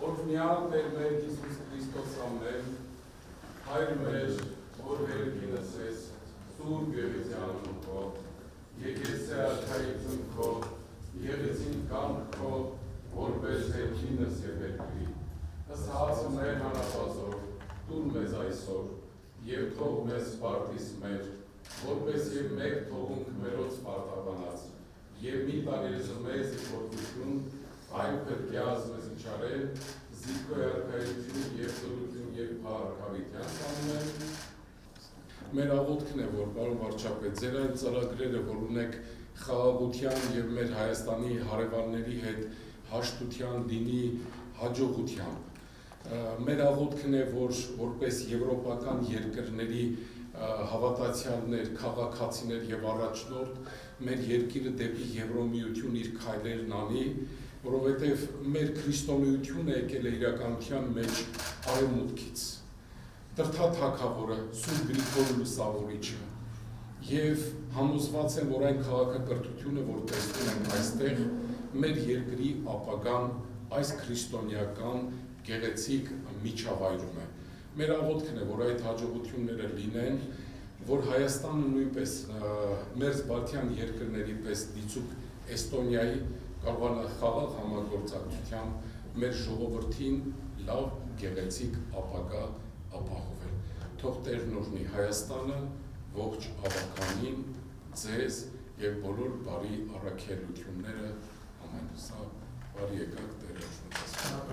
Օրհնյալ Տեր մեր Հիսուս Քրիստոս ամեն, Հայր մեր, որ վերքինս ես, Սուրբ Գեղեցյանն քո, եկեցե արքայություն քո, եղեցին կամք քո, որպես վերքինս եւ երկրի։ Ըստ հացը մեր հանապազոր, տուր մեզ այսօր, եւ թող մեզ սպարտիս մեր, որպես եւ մեկ թողունք մերոց սպարտաբանած, եւ մի տարես մեզ իշխություն, այն փրկյազ մեզ իչարել, զիքոյ արքայություն եւ սուրություն եւ փառքավիտյան անունեն։ Մեր աղոթքն է, որ պարոն վարչապետ, ձեր այն ծրագրերը, որ ունեք խաղաղության եւ մեր Հայաստանի հարևանների հետ հաշտության, դինի հաջողության։ Մեր աղոթքն է, որ որպես եվրոպական երկրների հավատացյալներ, քաղաքացիներ եւ առաջնորդ մեր երկիրը դեպի Եվրոմիություն իր քայլերն անի, որովհետև մեր քրիստոնեությունը եկել է իրականության մեջ արևմուտքից։ Դրդա թագավորը, Սուրբ Գրիգոր Լուսավորիչը, եւ համոզված եմ, որ այն քաղաքակրթությունը, որ տեսնում ենք այստեղ, մեր երկրի ապագան այս քրիստոնեական գեղեցիկ միջավայրում է։ Մեր աղոթքն է, որ այդ հաջողությունները լինեն, որ Հայաստանը նույնպես մեր Բալթյան երկրների պես դիցուկ Էստոնիայի կարողանա խաղաղ համագործակցությամբ մեր ժողովրդին լավ գեղեցիկ ապագա ապահովել։ Թող Տերն օրհնի Հայաստանը, ողջ ավականին, ձեզ եւ բոլոր բարի առաքելությունները ամեն։ Սա բարի եկաք Տեր օրհնի։